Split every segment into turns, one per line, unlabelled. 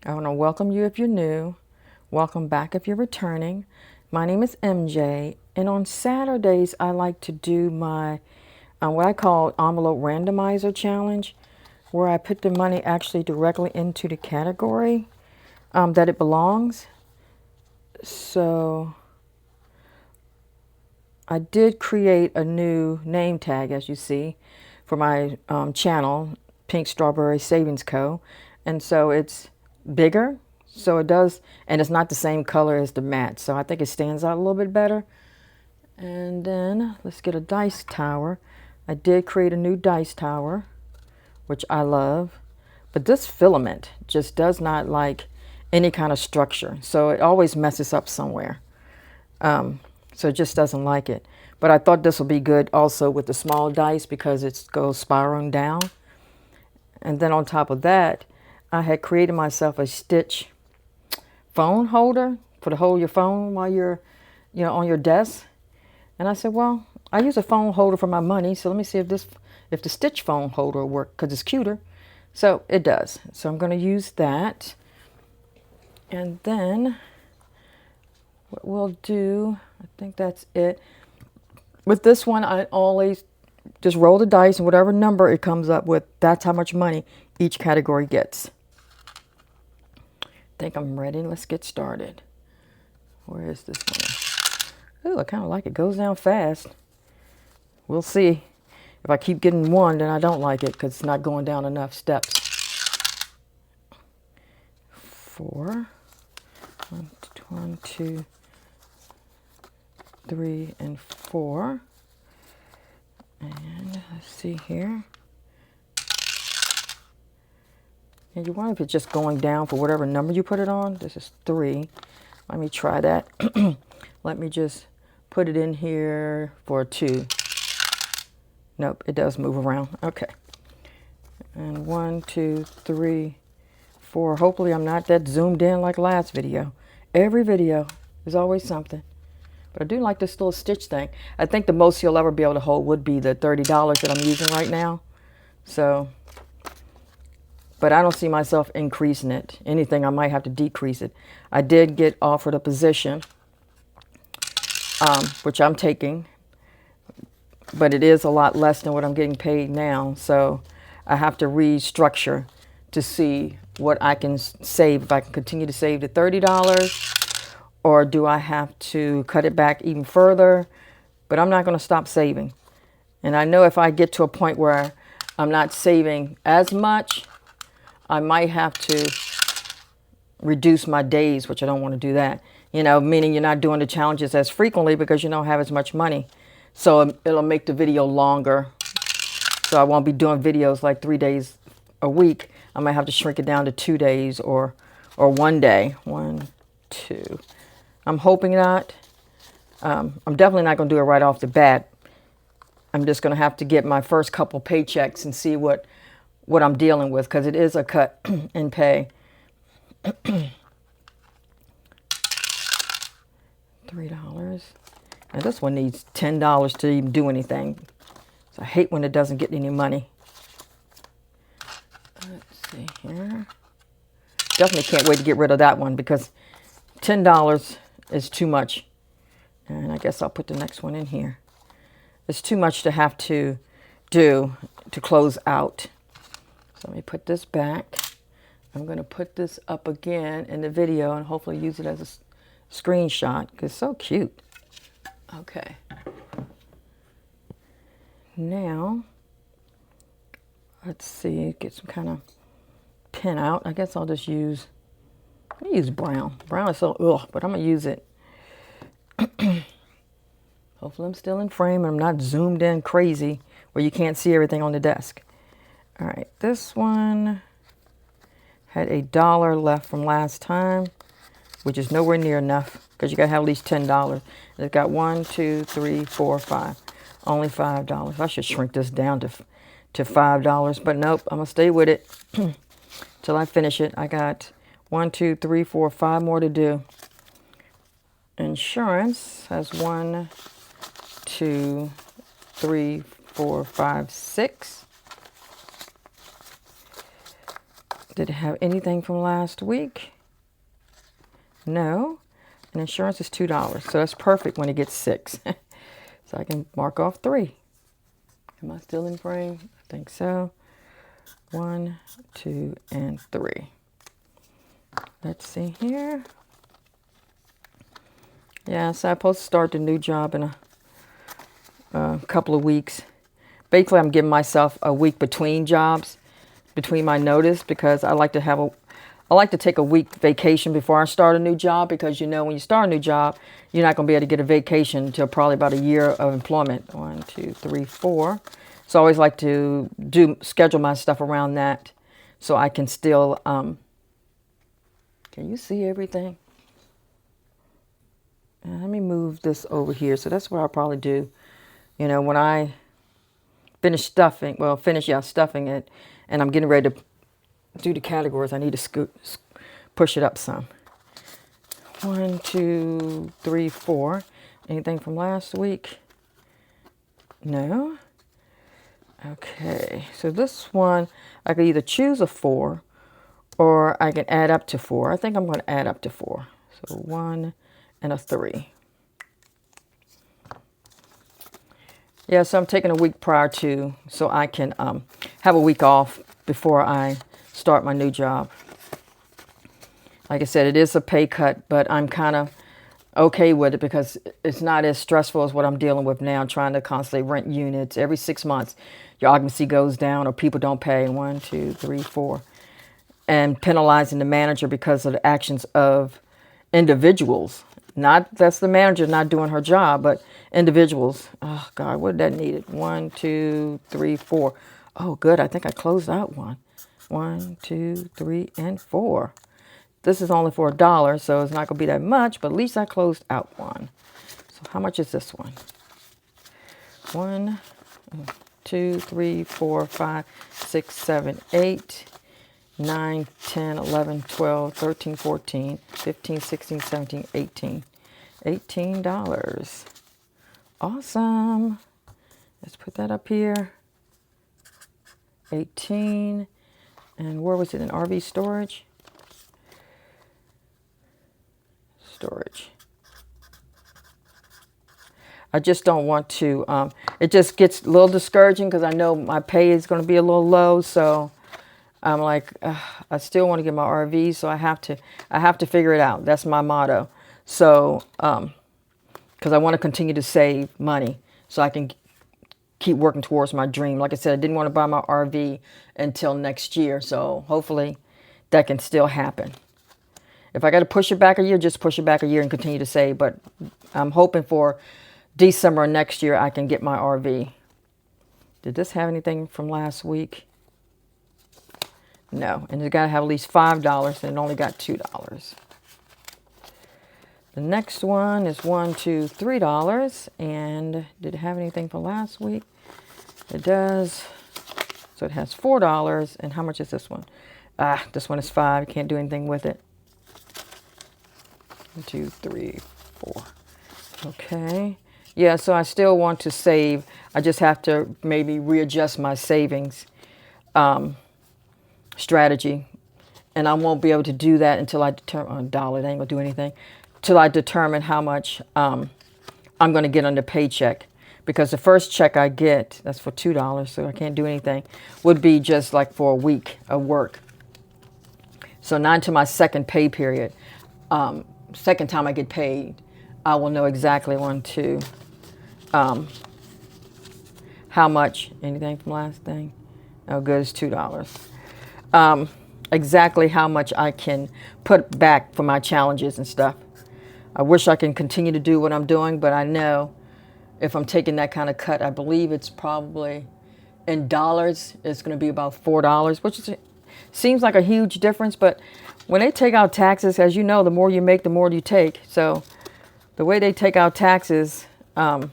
I want to welcome you if you're new. Welcome back if you're returning. My name is MJ, and on Saturdays I like to do my what I call envelope randomizer challenge, where I put the money actually directly into the category that it belongs. So I did create a new name tag, as you see, for my channel, Pink Strawberry Savings Co. And so it's bigger, so it does, and it's not the same color as the mat. So I think it stands out a little bit better. And then let's get a dice tower. I did create a new dice tower, which I love. But this filament just does not like any kind of structure. So it always messes up somewhere. So it just doesn't like it. But I thought this would be good also with the small dice because it goes spiraling down. And then on top of that, I had created myself a stitch phone holder to hold your phone while you're, on your desk. And I said, well, I use a phone holder for my money, so let me see if the stitch phone holder will work because it's cuter. So it does. So I'm going to use that. And then what we'll do, I think that's it. With this one, I always just roll the dice, and whatever number it comes up with, that's how much money each category gets. I think I'm ready. Let's get started. Where is this one? Ooh, I kind of like it. Goes down fast. We'll see. If I keep getting one, then I don't like it because it's not going down enough steps. 4. 1, 2, 3, and 4. And let's see here. And you wonder if it's just going down for whatever number you put it on. This is 3. Let me try that. Let me just put it in here for 2. Nope, it does move around. Okay. And 1, 2, 3, 4. Hopefully I'm not that zoomed in like last video. Every video is always something. But I do like this little stitch thing. I think the most you'll ever be able to hold would be the $30 that I'm using right now. So, but I don't see myself increasing it. Anything, I might have to decrease it. I did get offered a position, which I'm taking, but it is a lot less than what I'm getting paid now. So I have to restructure to see what I can save. If I can continue to save the $30, or do I have to cut it back even further? But I'm not going to stop saving. And I know if I get to a point where I'm not saving as much, I might have to reduce my days, which I don't want to do that. Meaning you're not doing the challenges as frequently because you don't have as much money. So it'll make the video longer. So I won't be doing videos like 3 days a week. I might have to shrink it down to 2 days or 1 day. 1, 2. I'm hoping not. I'm definitely not going to do it right off the bat. I'm just going to have to get my first couple paychecks and see what I'm dealing with, because it is a cut in pay. $3. And this one needs $10 to even do anything. So I hate when it doesn't get any money. Let's see here. Definitely can't wait to get rid of that one because $10 is too much. And I guess I'll put the next one in here. It's too much to have to do to close out. So let me put this back. I'm going to put this up again in the video and hopefully use it as a screenshot because it's so cute. Okay. Now, let's see, get some kind of pin out. I guess I'll just use brown. Brown is so ugh, but I'm going to use it. Hopefully I'm still in frame and I'm not zoomed in crazy where you can't see everything on the desk. All right, this one had $1 left from last time, which is nowhere near enough because you got to have at least $10. It's got 1, 2, 3, 4, 5. Only $5. I should shrink this down to $5, but nope, I'm going to stay with it till I finish it. I got 1, 2, 3, 4, 5 more to do. Insurance has 1, 2, 3, 4, 5, 6. Did it have anything from last week? No. And insurance is $2. So that's perfect when it gets 6. So I can mark off 3. Am I still in frame? I think so. 1, 2, and 3. Let's see here. Yeah, so I'm supposed to start the new job in a couple of weeks. Basically, I'm giving myself a week between jobs, between my notice, because I like to take a week vacation before I start a new job, because you know when you start a new job, you're not going to be able to get a vacation until probably about a year of employment. 1, 2, 3, 4. So I always like to schedule my stuff around that, so I can still. Can you see everything? Let me move this over here. So that's what I'll probably do. You know, when I finish stuffing it, and I'm getting ready to do the categories, I need to push it up some. 1, 2, 3, 4. Anything from last week? No. Okay, so this one, I could either choose a 4 or I can add up to 4. I think I'm going to add up to 4. So 1 and a 3. Yeah, so I'm taking a week prior to, so I can have a week off before I start my new job. Like I said, it is a pay cut, but I'm kind of okay with it because it's not as stressful as what I'm dealing with now, trying to constantly rent units. Every 6 months, your occupancy goes down or people don't pay. 1, 2, 3, 4. And penalizing the manager because of the actions of individuals. Not that's the manager not doing her job, but individuals. Oh, God, what did that need? 1, 2, 3, 4. Oh, good. I think I closed out one. 1, 2, 3, and 4. This is only for $1, so it's not going to be that much, but at least I closed out one. So how much is this one? 1, 2, 3, 4, 5, 6, 7, 8, 9, 10, 11, 12, 13, 14, 15, 16, 17, 18. $18. Awesome. Let's put that up here. 18. And where was it? In RV storage? Storage. I just don't want to, it just gets a little discouraging because I know my pay is going to be a little low. So I'm like, I still want to get my RV, so I have to figure it out. That's my motto. So, because I want to continue to save money so I can keep working towards my dream. Like I said, I didn't want to buy my RV until next year. So hopefully that can still happen. If I got to push it back a year, just push it back a year and continue to save. But I'm hoping for December next year I can get my RV. Did this have anything from last week? No. And you got to have at least $5 and it only got $2. The next one is $1, $2, $3. And did it have anything from last week? It does. So it has $4. And how much is this one? This one is $5. You can't do anything with it. 1, 2, 3, 4. Okay. Yeah, so I still want to save. I just have to maybe readjust my savings strategy. And I won't be able to do that until I determine, $1, it ain't going to do anything, till I determine how much I'm going to get on the paycheck. Because the first check I get, that's for $2, so I can't do anything, would be just like for a week of work. So not until my second pay period. Second time I get paid, I will know exactly how much. Anything from last thing? Oh, good, it's $2. Exactly how much I can put back for my challenges and stuff. I wish I can continue to do what I'm doing, but I know if I'm taking that kind of cut, I believe it's probably in dollars, it's going to be about $4, which seems like a huge difference, but when they take out taxes, as you know, the more you make, the more you take. So the way they take out taxes, and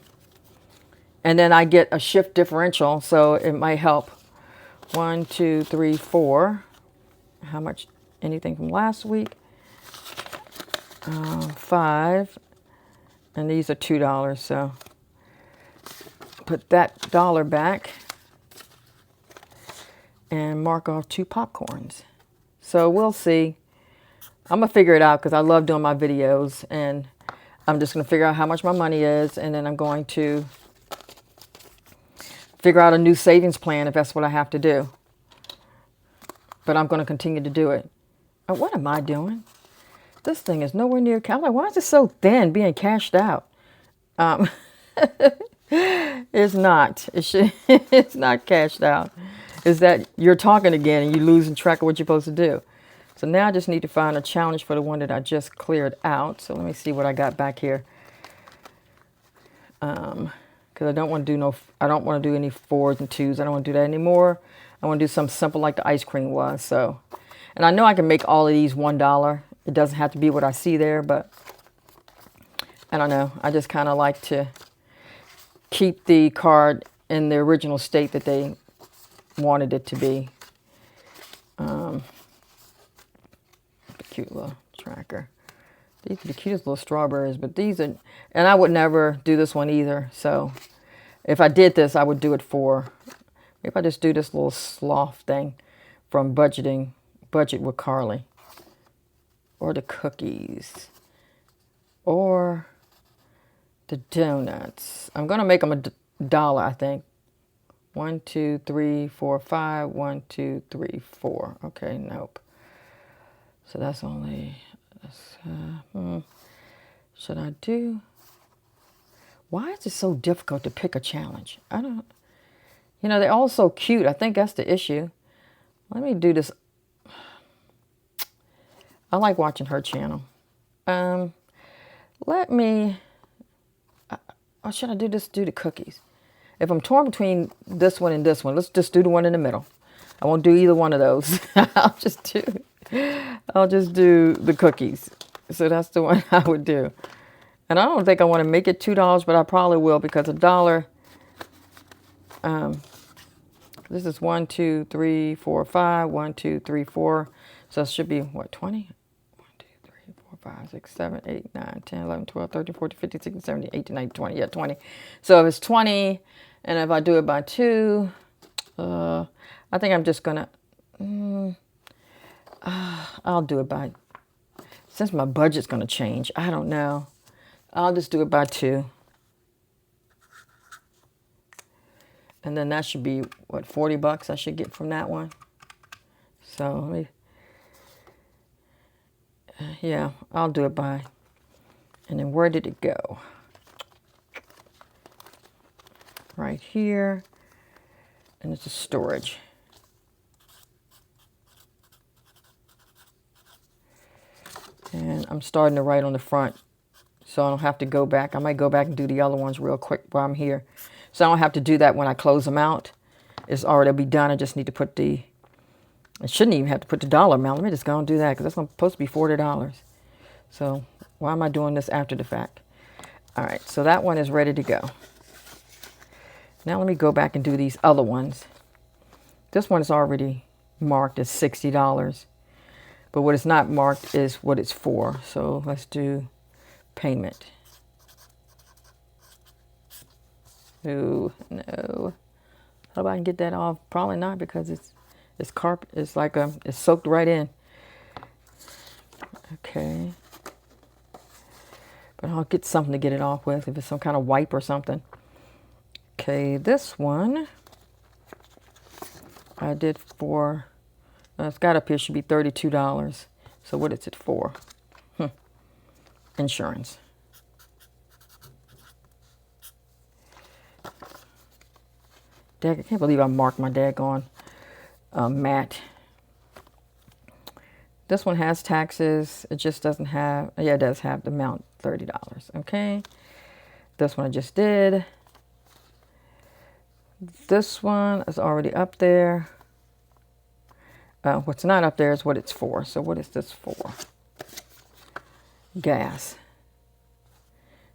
then I get a shift differential, so it might help. 1, 2, 3, 4. How much? Anything from last week? 5. And these are $2, so put that $1 back and mark off 2 popcorns. So we'll see. I'm going to figure it out because I love doing my videos, and I'm just going to figure out how much my money is, and then I'm going to figure out a new savings plan if that's what I have to do. But I'm going to continue to do it. Oh, what am I doing? This thing is nowhere near. I'm like, why is it so thin being cashed out? It's not. It should, it's not cashed out. It's that you're talking again and you're losing track of what you're supposed to do. So now I just need to find a challenge for the one that I just cleared out. So let me see what I got back here. Because I don't want to do I don't want to do any 4s and 2s. I don't want to do that anymore. I want to do something simple like the ice cream was. So, and I know I can make all of these $1. It doesn't have to be what I see there, but I don't know. I just kind of like to keep the card in the original state that they wanted it to be. The cute little tracker. These are the cutest little strawberries, but these are, and I would never do this one either. So if I did this, I would do it for, if I just do this little sloth thing from Budget with Carly. Or the cookies. Or the donuts. I'm going to make them $1, I think. 1, 2, 3, 4, 5. 1, 2, 3, 4. Okay, nope. So that's only, should I do? Why is it so difficult to pick a challenge? I don't, they're all so cute. I think that's the issue. Let me do this. I like watching her channel. Let me, or should I do this, do the cookies? If I'm torn between this one and this one, let's just do the one in the middle. I won't do either one of those. I'll just do the cookies. So that's the one I would do. And I don't think I want to make it $2, but I probably will because $1, this is 1, 2, 3, 4, 5, 1, 2, 3, 4. So it should be, what, 20? 5, 6, 7, 8, 9, 10, 11, 12, 13, 14, 15, 16, 17, 18, 19, 20. Yeah, 20. So if it's 20, and if I do it by 2, I think I'm just going to, I'll do it by, since my budget's going to change, I don't know. I'll just do it by 2. And then that should be, what, $40 I should get from that one. So let me, yeah, I'll do it by, and then where did it go? Right here, and it's a storage. And I'm starting to write on the front, so I don't have to go back. I might go back and do the other ones real quick while I'm here. So I don't have to do that when I close them out. It's already be done. I just need to put the, I shouldn't even have to put the dollar amount. Let me just go and do that because that's supposed to be $40. So why am I doing this after the fact? All right, so that one is ready to go. Now let me go back and do these other ones. This one is already marked as $60. But what is not marked is what it's for. So let's do payment. Ooh, no. How about I can get that off? Probably not because it's carpet. It's like it's soaked right in. Okay. But I'll get something to get it off with if it's some kind of wipe or something. Okay, this one I did for, it's got up here, should be $32. So what is it for? Insurance. Dag, I can't believe I marked my daggone mat. This one has taxes. It just doesn't have, yeah, it does have the amount, $30. Okay. This one I just did. This one is already up there. What's not up there is what it's for. So what is this for? Gas.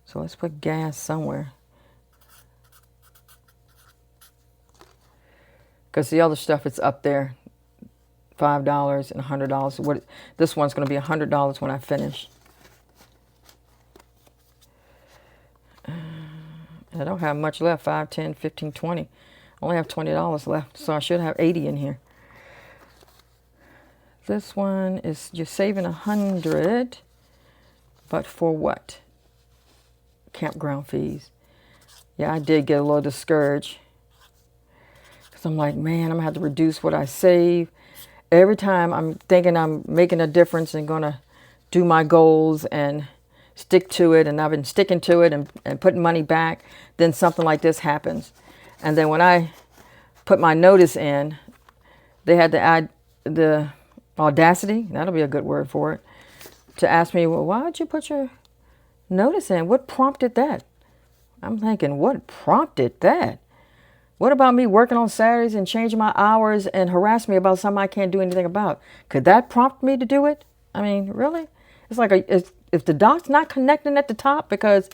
So let's put gas somewhere. Because the other stuff is up there. $5 and $100. This one's going to be $100 when I finish. I don't have much left. 5, 10, 15, 20. I only have $20 left, so I should have 80 in here. This one is you're saving 100, but for what? Campground fees. Yeah, I did get a little discouraged because I'm like, man, I'm gonna have to reduce what I save. Every time I'm thinking I'm making a difference and gonna do my goals and stick to it, and I've been sticking to it and putting money back, then something like this happens. And then when I put my notice in, they had to add the audacity, that'll be a good word for it, to ask me, well, why did you put your notice in? What prompted that? I'm thinking, what prompted that? What about me working on Saturdays and changing my hours and harass me about something I can't do anything about? Could that prompt me to do it? I mean, really? It's like if the dot's not connecting at the top, because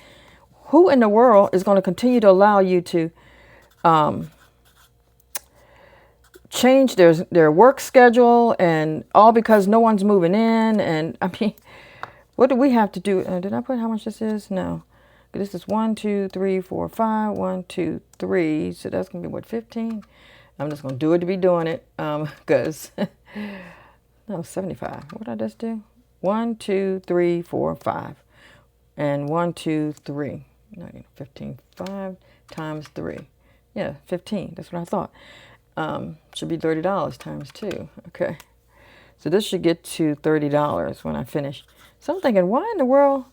who in the world is going to continue to allow you to change their work schedule, and all because no one's moving in? And I mean, what do we have to do? Did I put how much this is? No. This is 1, 2, 3, 4, 5. 1, 2, 3. So that's going to be what, 15? I'm just going to do it to be doing it. Because, no, 75. What did I just do? 1, 2, 3, 4, 5. And 1, 2, 3. 15. 5 times 3. Yeah, 15. That's what I thought. Should be $30 times 2. Okay. So this should get to $30 when I finish. So I'm thinking, why in the world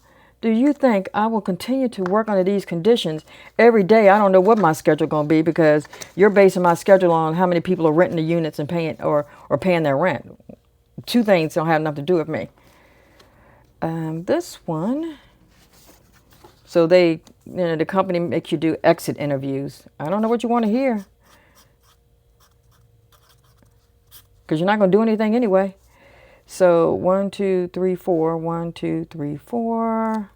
do you think I will continue to work under these conditions every day? I don't know what my schedule going to be, because you're basing my schedule on how many people are renting the units and paying or paying their rent. Two things don't have nothing to do with me. This one, so they, the company makes you do exit interviews. I don't know what you want to hear, because you're not going to do anything anyway. So 1, 2, 3, 4. 1, 2, 3, 4.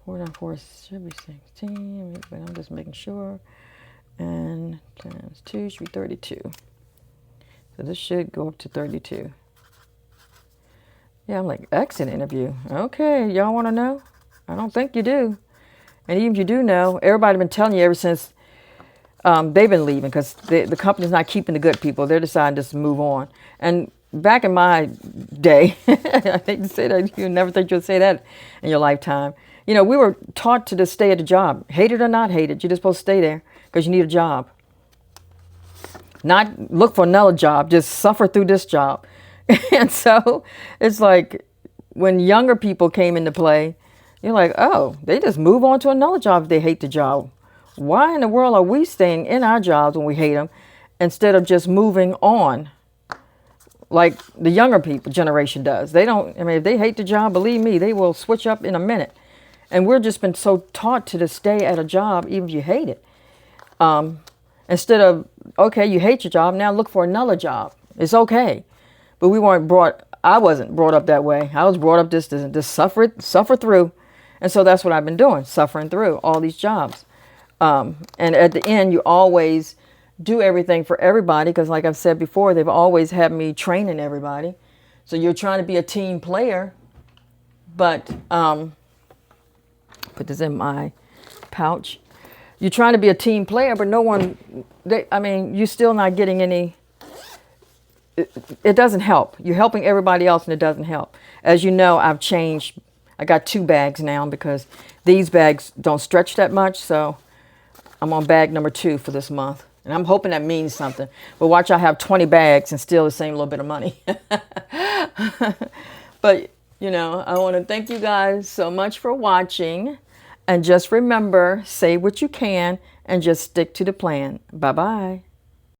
4 times 4 should be 16. But I'm just making sure. And times 2 should be 32. So this should go up to 32. Yeah, I'm like, exit interview. Okay, y'all want to know? I don't think you do. And even if you do know, everybody's been telling you ever since they've been leaving, because the company's not keeping the good people. They're deciding just to move on. And back in my day, I hate to say that, you never think you'll say that in your lifetime. We were taught to just stay at a job. Hate it or not hate it, you're just supposed to stay there because you need a job. Not look for another job, just suffer through this job. And so it's like when younger people came into play, you're like, oh, they just move on to another job if they hate the job. Why in the world are we staying in our jobs when we hate them instead of just moving on like the younger people generation does? They don't, if they hate the job, believe me, they will switch up in a minute. And we're just been so taught to just stay at a job even if you hate it. Instead of, okay, you hate your job, now look for another job. It's okay. But I wasn't brought up that way. I was brought up just to suffer through. And so that's what I've been doing, suffering through all these jobs. And at the end, you always do everything for everybody, because like I've said before, they've always had me training everybody. So you're trying to be a team player, but put this in my pouch. You're trying to be a team player, but no one, you're still not getting any, it doesn't help. You're helping everybody else and it doesn't help. As you know, I've changed. I got 2 bags now because these bags don't stretch that much. So I'm on bag number 2 for this month. And I'm hoping that means something. But watch, I have 20 bags and still the same little bit of money. But, I want to thank you guys so much for watching. And just remember, say what you can and just stick to the plan. Bye-bye.